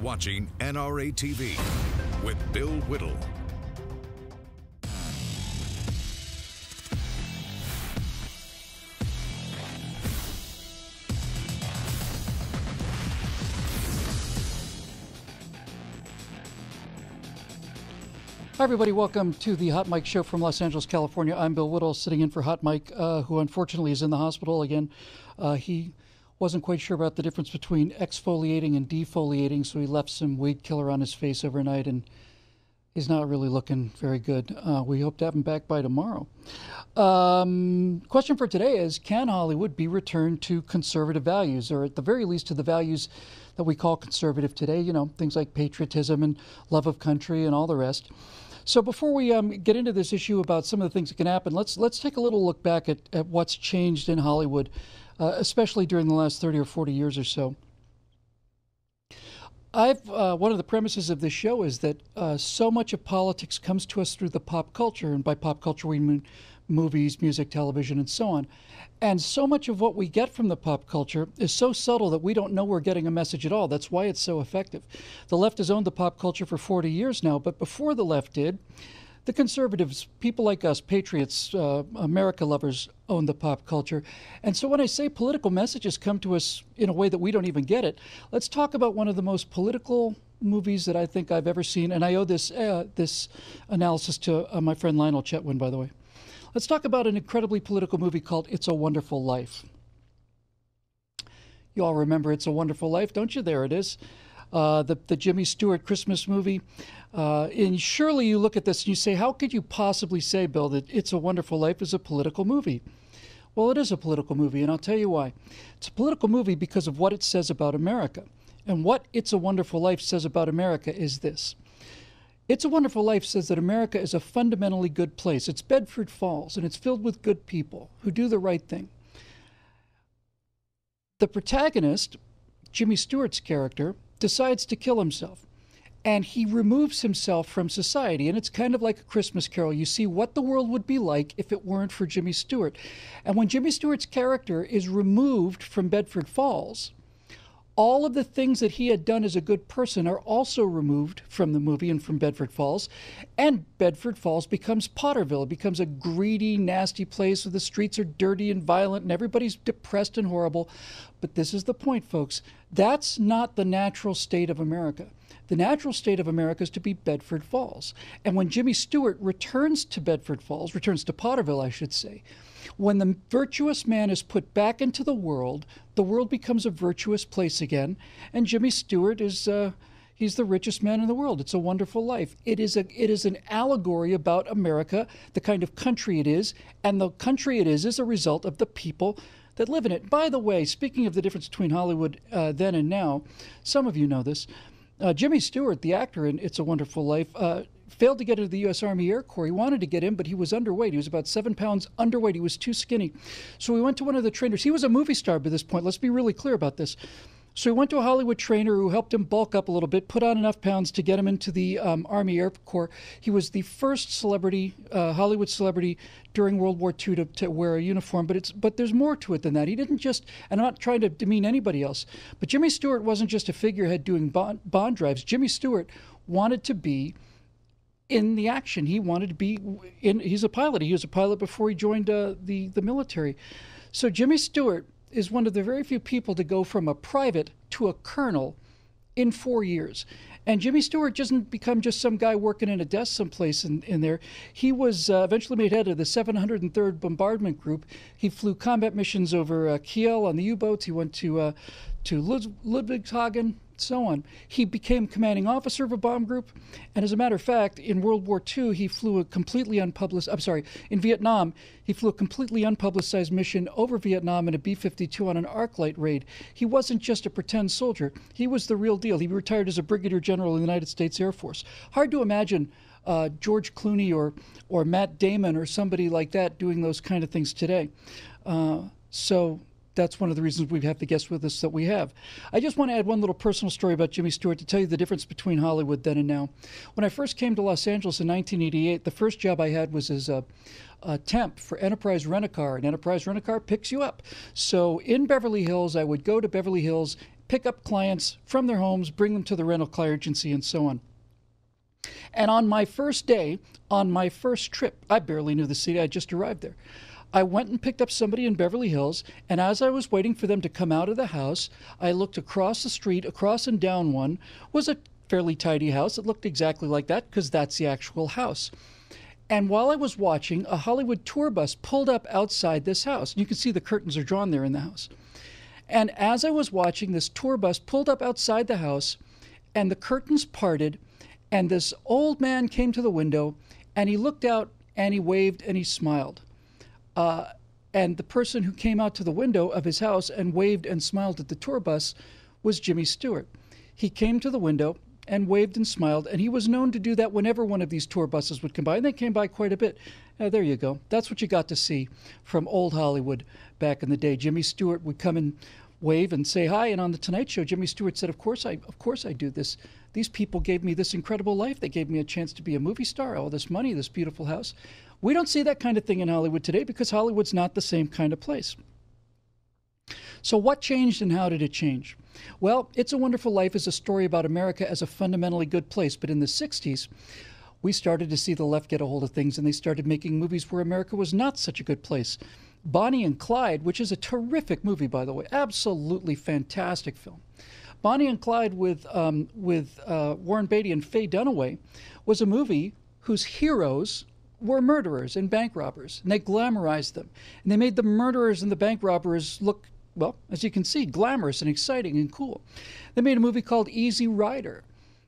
watching NRATV with Bill Whittle. Hi, everybody. Welcome to the Hot Mike Show from Los Angeles, California. I'm Bill Whittle, sitting in for Hot Mike, who unfortunately is in the hospital again. He wasn't quite sure about the difference between exfoliating and defoliating, so he left some weed killer on his face overnight, and he's not really looking very good. We hope to have him back by tomorrow. Question for today is, can Hollywood be returned to conservative values, or at the very least to the values that we call conservative today? You know, things like patriotism and love of country and all the rest. So before we get into this issue about some of the things that can happen, let's take a little look back at what's changed in Hollywood, especially during the last 30 or 40 years or so. One of the premises of this show is that so much of politics comes to us through the pop culture, and by pop culture we mean movies, music, television, and so on. And so much of what we get from the pop culture is so subtle that we don't know we're getting a message at all. That's why it's so effective. The left has owned the pop culture for 40 years now, but before the left did, the conservatives, people like us, patriots, America lovers, own the pop culture. And so when I say political messages come to us in a way that we don't even get it, let's talk about one of the most political movies that I think I've ever seen. And I owe this analysis to my friend Lionel Chetwin, by the way. Let's talk about an incredibly political movie called It's a Wonderful Life. You all remember It's a Wonderful Life, don't you? There it is. The Jimmy Stewart Christmas movie. And surely you look at this and you say, how could you possibly say, Bill, that It's a Wonderful Life is a political movie? Well, it is a political movie, and I'll tell you why. It's a political movie because of what it says about America. And what It's a Wonderful Life says about America is this. It's a Wonderful Life says that America is a fundamentally good place. It's Bedford Falls, and it's filled with good people who do the right thing. The protagonist, Jimmy Stewart's character, decides to kill himself, and he removes himself from society. And it's kind of like a Christmas Carol. You see what the world would be like if it weren't for Jimmy Stewart. And when Jimmy Stewart's character is removed from Bedford Falls, all of the things that he had done as a good person are also removed from the movie and from Bedford Falls. And Bedford Falls becomes Potterville. It becomes a greedy, nasty place where the streets are dirty and violent and everybody's depressed and horrible. But this is the point, folks. That's not the natural state of America. The natural state of America is to be Bedford Falls. And when Jimmy Stewart returns to Bedford Falls, returns to Potterville, I should say, when the virtuous man is put back into the world becomes a virtuous place again, and Jimmy Stewart is he's the richest man in the world. It's a wonderful life. It is an allegory about America, the kind of country it is, and the country it is a result of the people that live in it. By the way, speaking of the difference between Hollywood then and now, some of you know this. Jimmy Stewart, the actor in It's a Wonderful Life, failed to get into the U.S. Army Air Corps. He wanted to get in, but he was underweight. He was about 7 pounds underweight. He was too skinny. So he went to one of the trainers. He was a movie star by this point. Let's be really clear about this. So he went to a Hollywood trainer who helped him bulk up a little bit, put on enough pounds to get him into the Army Air Corps. He was the first celebrity, Hollywood celebrity during World War II to wear a uniform. But there's more to it than that. He didn't just, and I'm not trying to demean anybody else, but Jimmy Stewart wasn't just a figurehead doing bond drives. Jimmy Stewart wanted to be in the action. He wanted to be in. He's a pilot. He was a pilot before he joined the military. So Jimmy Stewart is one of the very few people to go from a private to a colonel in 4 years. And Jimmy Stewart doesn't become just some guy working in a desk someplace in there. He was eventually made head of the 703rd Bombardment Group. He flew combat missions over Kiel on the U-boats. He went to Ludwigshafen, so on. He became commanding officer of a bomb group. And as a matter of fact, in World War II, he flew a completely in Vietnam, he flew a completely unpublicized mission over Vietnam in a B-52 on an arc light raid. He wasn't just a pretend soldier. He was the real deal. He retired as a brigadier general in the United States Air Force. Hard to imagine George Clooney or Matt Damon or somebody like that doing those kind of things today. So that's one of the reasons we have the guests with us that we have. I just want to add one little personal story about Jimmy Stewart to tell you the difference between Hollywood then and now. When I first came to Los Angeles in 1988, the first job I had was as a temp for Enterprise Rent-A-Car, and Enterprise Rent-A-Car picks you up. So in Beverly Hills, I would go to Beverly Hills pick up clients from their homes, bring them to the rental car agency, and so on. And on my first day, on my first trip, I barely knew the city. I just arrived there. I went and picked up somebody in Beverly Hills, and as I was waiting for them to come out of the house, I looked across the street, across and down one, was a fairly tidy house. It looked exactly like that because that's the actual house. And while I was watching, a Hollywood tour bus pulled up outside this house. You can see the curtains are drawn there in the house. And as I was watching, this tour bus pulled up outside the house, and the curtains parted, and this old man came to the window, and he looked out, and he waved, and he smiled. And the person who came out to the window of his house and waved and smiled at the tour bus was Jimmy Stewart. He came to the window and waved and smiled, and he was known to do that whenever one of these tour buses would come by, and they came by quite a bit. There you go. That's what you got to see from old Hollywood back in the day. Jimmy Stewart would come and wave and say hi, and on the Tonight Show, Jimmy Stewart said, of course I do this. These people gave me this incredible life. They gave me a chance to be a movie star, all this money, this beautiful house. We don't see that kind of thing in Hollywood today because Hollywood's not the same kind of place. So what changed and how did it change? Well, It's a Wonderful Life is a story about America as a fundamentally good place. But in the 60s, we started to see the left get a hold of things, and they started making movies where America was not such a good place. Bonnie and Clyde, which is a terrific movie, by the way, absolutely fantastic film. Bonnie and Clyde with Warren Beatty and Faye Dunaway was a movie whose heroes were murderers and bank robbers, and they glamorized them. And they made the murderers and the bank robbers look, well, as you can see, glamorous and exciting and cool. They made a movie called Easy Rider.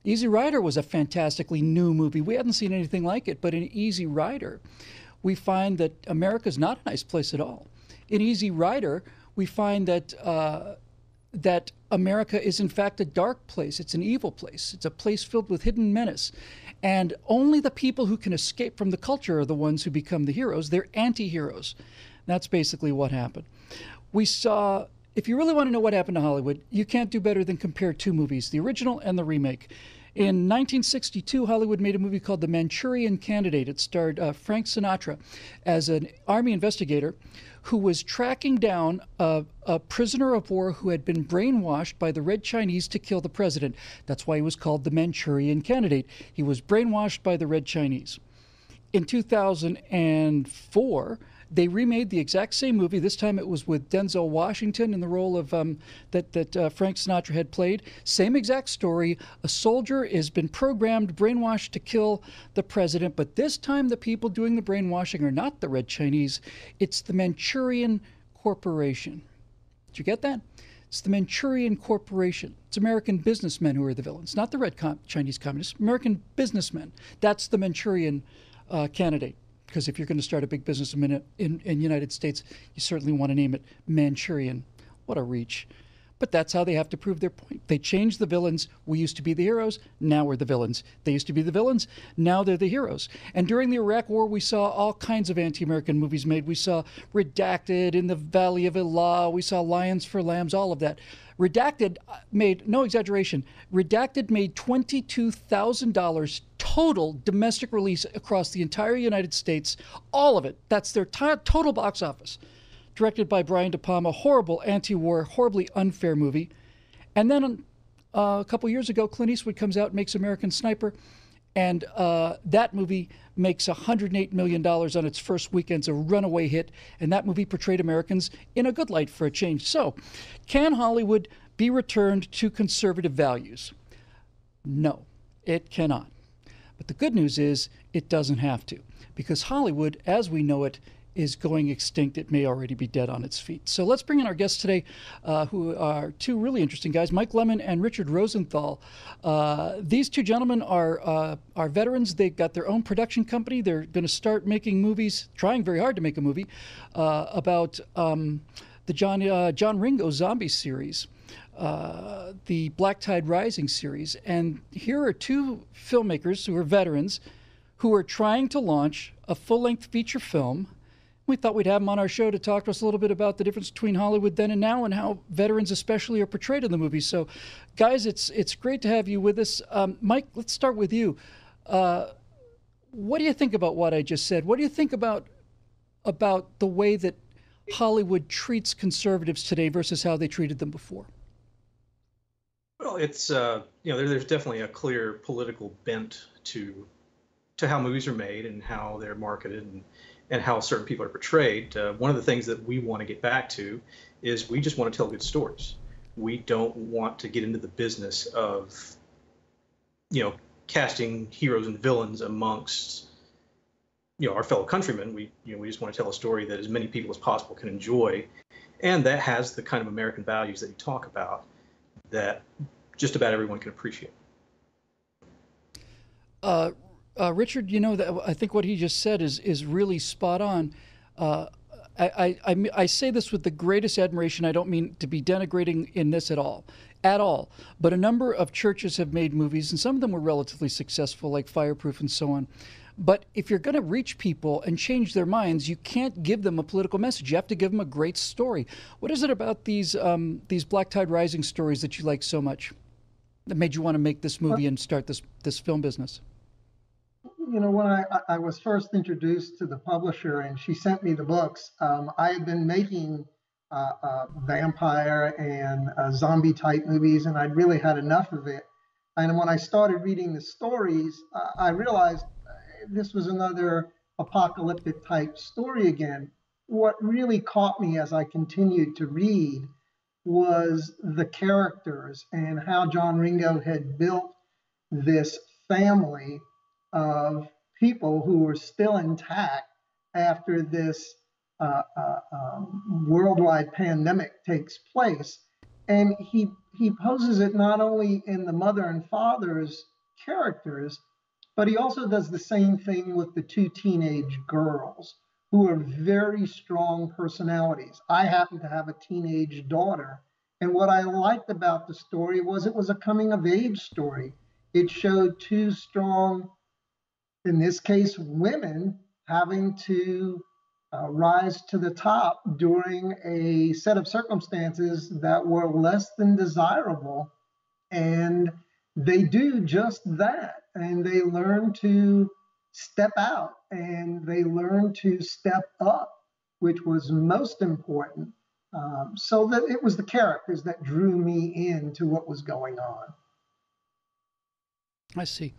Easy Rider was a fantastically new movie. We hadn't seen anything like it, but in Easy Rider, we find that America's not a nice place at all. In Easy Rider, we find that America is in fact a dark place. It's an evil place. It's a place filled with hidden menace. And only the people who can escape from the culture are the ones who become the heroes. They're anti-heroes. That's basically what happened. We saw, if you really want to know what happened to Hollywood, you can't do better than compare two movies, the original and the remake. In 1962, Hollywood made a movie called The Manchurian Candidate. It starred Frank Sinatra as an army investigator who was tracking down a prisoner of war who had been brainwashed by the Red Chinese to kill the president. That's why he was called the Manchurian Candidate. He was brainwashed by the Red Chinese. In 2004, they remade the exact same movie. This time it was with Denzel Washington in the role of that Frank Sinatra had played. Same exact story. A soldier has been programmed, brainwashed to kill the president, but this time the people doing the brainwashing are not the Red Chinese. It's the Manchurian Corporation. Did you get that? It's the Manchurian Corporation. It's American businessmen who are the villains, not the Red Chinese communists. American businessmen. That's the Manchurian Candidate. Because if you're going to start a big business in the United States, you certainly want to name it Manchurian. What a reach. But that's how they have to prove their point. They changed the villains. We used to be the heroes. Now we're the villains. They used to be the villains. Now they're the heroes. And during the Iraq War, we saw all kinds of anti-American movies made. We saw Redacted, In the Valley of Elah. We saw Lions for Lambs, all of that. Redacted made, no exaggeration, Redacted made $22,000 total domestic release across the entire United States. All of it. That's their total box office. Directed by Brian De Palma, horrible anti-war, horribly unfair movie. And then a couple years ago, Clint Eastwood comes out and makes American Sniper, and that movie makes $108 million on its first weekend. It's a runaway hit, and that movie portrayed Americans in a good light for a change. So, can Hollywood be returned to conservative values? No, it cannot. But the good news is it doesn't have to, because Hollywood, as we know it, is going extinct. It may already be dead on its feet. So let's bring in our guests today, who are two really interesting guys, Mike Lemon and Richard Rosenthal. These two gentlemen are veterans. They got their own production company. They're going to start making movies, trying very hard to make a movie about the John Ringo zombie series, the Black Tide Rising series. And here are two filmmakers who are veterans who are trying to launch a full-length feature film. We thought we'd have them on our show to talk to us a little bit about the difference between Hollywood then and now and how veterans especially are portrayed in the movies. So, guys, it's great to have you with us. Mike, let's start with you. What do you think about what I just said? What do you think about the way that Hollywood treats conservatives today versus how they treated them before? Well, it's there's definitely a clear political bent to how movies are made and how they're marketed and how certain people are portrayed. One of the things that we want to get back to is we just want to tell good stories. We don't want to get into the business of you know casting heroes and villains amongst our fellow countrymen. We just want to tell a story that as many people as possible can enjoy, and that has the kind of American values that you talk about that just about everyone can appreciate. Uh, Richard, that I think what he just said is really spot on. Uh, I say this with the greatest admiration. I don't mean to be denigrating in this at all. But a number of churches have made movies, and some of them were relatively successful, like Fireproof and so on. But if you're going to reach people and change their minds, you can't give them a political message. You have to give them a great story. What is it about these Black Tide Rising stories that you like so much that made you want to make this movie and start this film business? When I was first introduced to the publisher and she sent me the books, I had been making vampire and zombie type movies, and I'd really had enough of it. And when I started reading the stories, I realized this was another apocalyptic type story again. What really caught me as I continued to read was the characters and how John Ringo had built this family of people who were still intact after this worldwide pandemic takes place. And he poses it not only in the mother and father's characters, but he also does the same thing with the two teenage girls who are very strong personalities. I happen to have a teenage daughter. And what I liked about the story was it was a coming of age story. It showed two strong, in this case, women having to rise to the top during a set of circumstances that were less than desirable. And they do just that. And they learn to step out and they learn to step up, which was most important. So that it was the characters that drew me into what was going on. I see.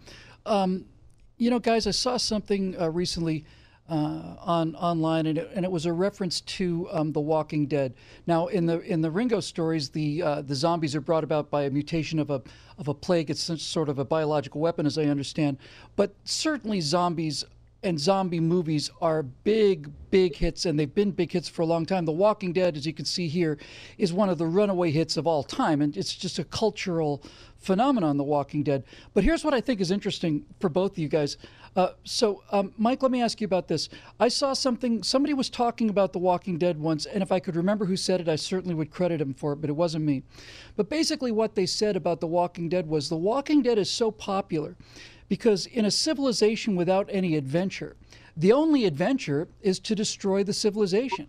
Guys, I saw something recently online, and it was a reference to The Walking Dead. Now, in the Ringo stories, the zombies are brought about by a mutation of a plague. It's some sort of a biological weapon, as I understand. But certainly, zombies and zombie movies are big hits, and they've been big hits for a long time. The Walking Dead, as you can see here, is one of the runaway hits of all time, and it's just a cultural phenomenon, The Walking Dead. But here's what I think is interesting for both of you guys. Mike, let me ask you about this. I saw somebody was talking about The Walking Dead once, and if I could remember who said it, I certainly would credit him for it, but it wasn't me. But basically what they said about The Walking Dead was The Walking Dead is so popular because in a civilization without any adventure, the only adventure is to destroy the civilization.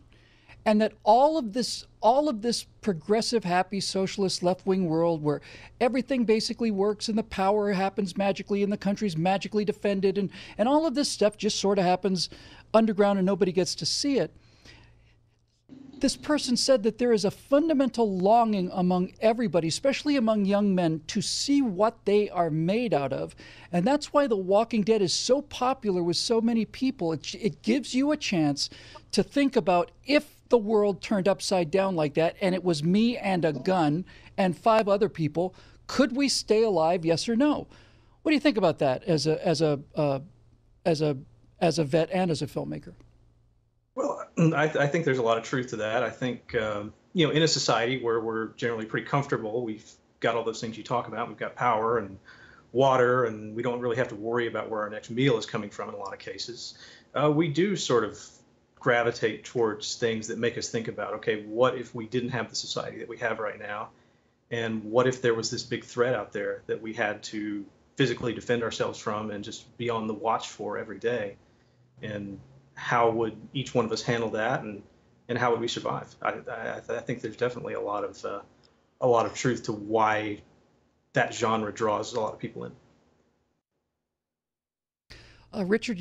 And that all of this progressive, happy, socialist, left-wing world where everything basically works and the power happens magically and the country's magically defended and all of this stuff just sort of happens underground and nobody gets to see it. This person said that there is a fundamental longing among everybody, especially among young men, to see what they are made out of. And that's why The Walking Dead is so popular with so many people. It gives you a chance to think about if the world turned upside down like that and it was me and a gun and 5 other people, could we stay alive, yes or no? What do you think about that as a vet and as a filmmaker? Well, I think there's a lot of truth to that. I think, in a society where we're generally pretty comfortable, we've got all those things you talk about. We've got power and water, and we don't really have to worry about where our next meal is coming from in a lot of cases. We do sort of gravitate towards things that make us think about, okay, what if we didn't have the society that we have right now? And what if there was this big threat out there that we had to physically defend ourselves from and just be on the watch for every day? And how would each one of us handle that, and how would we survive? I think there's definitely a lot of truth to why that genre draws a lot of people in. Richard,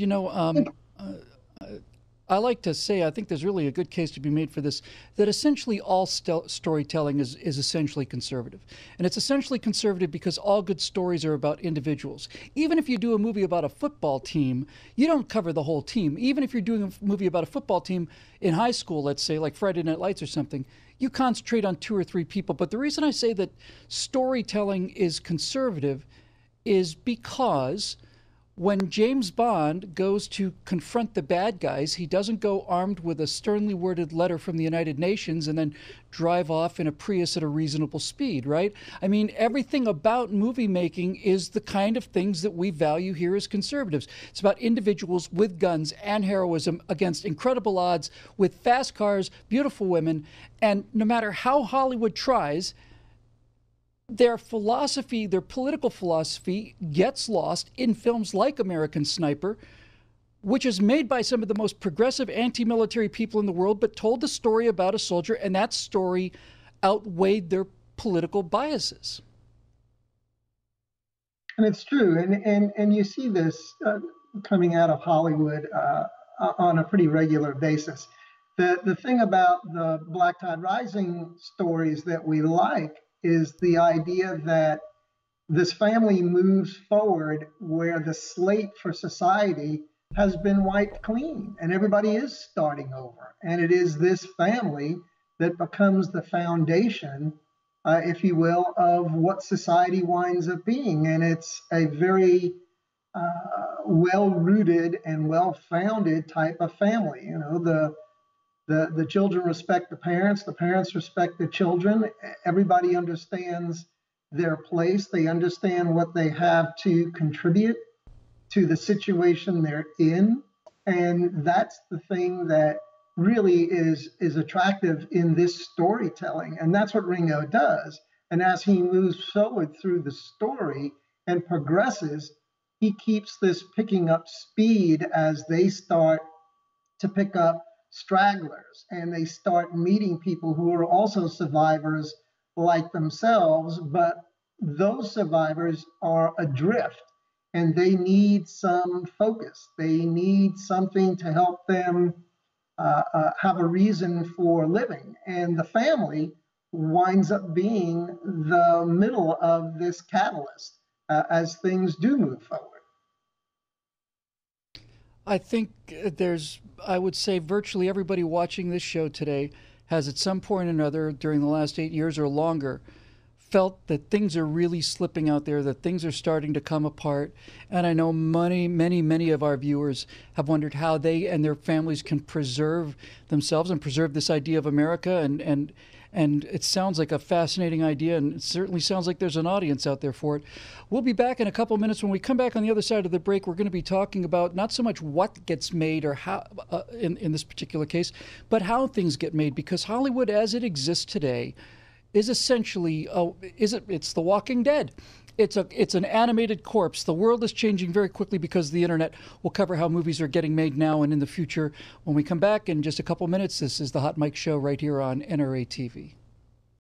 I like to say, I think there's really a good case to be made for this, that essentially all storytelling is essentially conservative. And it's essentially conservative because all good stories are about individuals. Even if you do a movie about a football team, you don't cover the whole team. Even if you're doing a movie about a football team in high school, let's say, like Friday Night Lights or something, you concentrate on 2 or 3 people. But the reason I say that storytelling is conservative is because when James Bond goes to confront the bad guys, he doesn't go armed with a sternly worded letter from the United Nations and then drive off in a Prius at a reasonable speed, right? I mean, everything about movie making is the kind of things that we value here as conservatives. It's about individuals with guns and heroism against incredible odds with fast cars, beautiful women, and no matter how Hollywood tries, their philosophy, their political philosophy, gets lost in films like American Sniper, which is made by some of the most progressive anti-military people in the world, but told the story about a soldier, and that story outweighed their political biases. And it's true, and you see this coming out of Hollywood on a pretty regular basis. The thing about the Black Tide Rising stories that we like is the idea that this family moves forward where the slate for society has been wiped clean and everybody is starting over. And it is this family that becomes the foundation, if you will, of what society winds up being. And it's a very well-rooted and well-founded type of family. You know, the children respect the parents respect the children. Everybody understands their place. They understand what they have to contribute to the situation they're in. And that's the thing that really is attractive in this storytelling. And that's what Ringo does. And as he moves forward through the story and progresses, he keeps this picking up speed as they start to pick up stragglers and they start meeting people who are also survivors like themselves, but those survivors are adrift and they need some focus. They need something to help them have a reason for living. And the family winds up being the middle of this catalyst as things do move forward. I think I would say virtually everybody watching this show today has at some point or another during the last 8 years or longer felt that things are really slipping out there, that things are starting to come apart. And I know many of our viewers have wondered how they and their families can preserve themselves and preserve this idea of America. And it sounds like a fascinating idea, and it certainly sounds like there's an audience out there for it. We'll be back in a couple of minutes. When we come back on the other side of the break, we're going to be talking about not so much what gets made or how, in this particular case, but how things get made, because Hollywood as it exists today is essentially, it's The Walking Dead. It's an animated corpse. The world is changing very quickly because of the internet. We'll cover how movies are getting made now and in the future when we come back in just a couple minutes. This is the Hot Mic Show right here on NRATV.